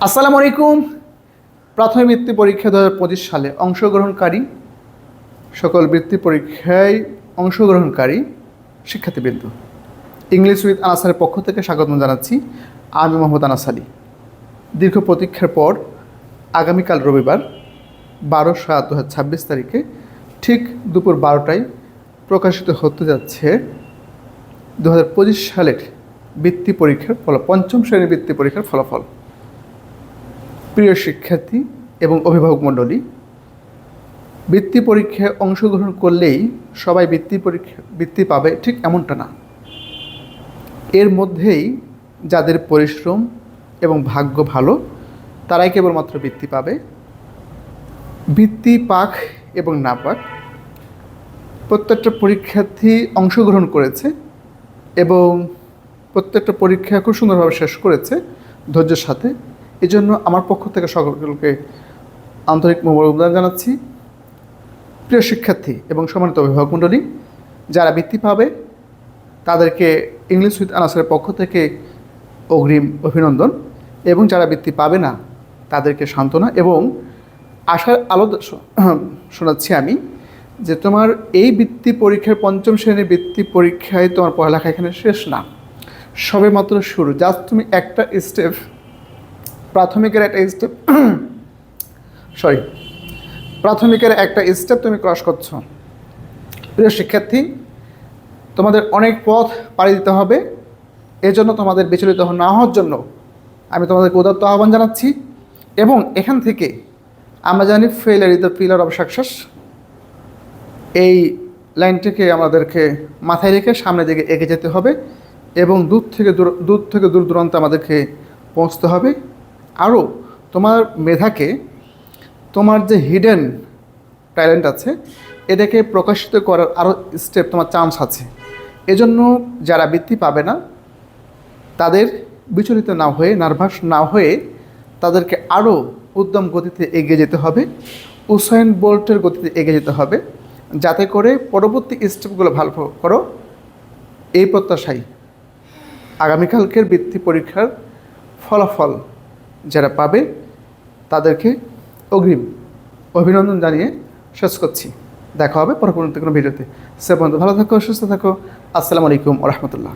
আসসালামু আলাইকুম। প্রাথমিক বৃত্তি পরীক্ষা 2025 সালে অংশগ্রহণকারী সকল বৃত্তি পরীক্ষায় অংশগ্রহণকারী শিক্ষার্থীবৃন্দ, ইংলিশ উইথ আনাসারের পক্ষ থেকে স্বাগতম জানাচ্ছি। আমি মোহাম্মদ আনাস আলী। দীর্ঘ প্রতীক্ষার পর আগামীকাল রবিবার 12/7/2026 তারিখে ঠিক দুপুর 12টায় প্রকাশিত হতে যাচ্ছে 2025 সালের বৃত্তি পরীক্ষার পঞ্চম শ্রেণীর বৃত্তি পরীক্ষার ফলাফল। প্রিয় শিক্ষার্থী এবং অভিভাবক মণ্ডলী, বৃত্তি পরীক্ষায় অংশগ্রহণ করলেই সবাই বৃত্তি পাবে ঠিক এমনটা না। এর মধ্যেই যাদের পরিশ্রম এবং ভাগ্য ভালো তারাই কেবলমাত্র বৃত্তি পাবে। বৃত্তি পাক এবং না পাক, প্রত্যেকটা পরীক্ষার্থী অংশগ্রহণ করেছে এবং প্রত্যেকটা পরীক্ষা খুব সুন্দরভাবে শেষ করেছে ধৈর্যের সাথে। এই জন্য আমার পক্ষ থেকে সকলকে আন্তরিক মোবারকবাদ জানাচ্ছি। প্রিয় শিক্ষার্থী এবং সম্মানিত অভিভাবক মণ্ডলী, যারা বৃত্তি পাবে তাদেরকে ইংলিশ উইথ আনাসারের পক্ষ থেকে অগ্রিম অভিনন্দন, এবং যারা বৃত্তি পাবে না তাদেরকে সান্ত্বনা এবং আশার আলো শোনাচ্ছি আমি যে তোমার এই বৃত্তি পরীক্ষার পঞ্চম শ্রেণীর বৃত্তি পরীক্ষায় তোমার পড়ালেখা এখানে শেষ না, সবে মাত্র শুরু। জাস্ট তুমি একটা স্টেপ, প্রাথমিকের একটা স্টেপ তুমি ক্রস করছো। প্রিয় শিক্ষার্থী, তোমাদের অনেক পথ পাড়ি দিতে হবে। এজন্য তোমাদের বিচলিত না হওয়ার জন্য আমি তোমাদেরকে উদাত্ত আহ্বান জানাচ্ছি। এবং এখান থেকে আমরা জানি failure is the pillar of success, এই লাইনটিকে আমাদেরকে মাথায় রেখে সামনের দিকে এগিয়ে যেতে হবে এবং দূর থেকে দূর দূরান্তে আমাদেরকে পৌঁছতে হবে। আরও তোমার মেধাকে, তোমার যে হিডেন ট্যালেন্ট আছে এটাকে প্রকাশিত করার আরও স্টেপ, তোমার চান্স আছে। এজন্য যারা বৃত্তি পাবে না তাদের বিচলিত না হয়ে, নার্ভাস না হয়ে তাদেরকে আরও উদ্যম গতিতে এগিয়ে যেতে হবে, উসাইন বোল্টের গতিতে এগিয়ে যেতে হবে, যাতে করে পরবর্তী স্টেপগুলো ভালো করো। এই প্রত্যাশায় আগামীকালকের বৃত্তি পরীক্ষার ফলাফল যারা পাবে তাদেরকে অগ্রিম অভিনন্দন জানিয়ে শেষ করছি। দেখা হবে পরবর্তী কোনো ভিডিওতে। সে পর্যন্ত ভালো থাকো, সুস্থ থাকো। আসসালামু আলাইকুম ওয়া রাহমাতুল্লাহ।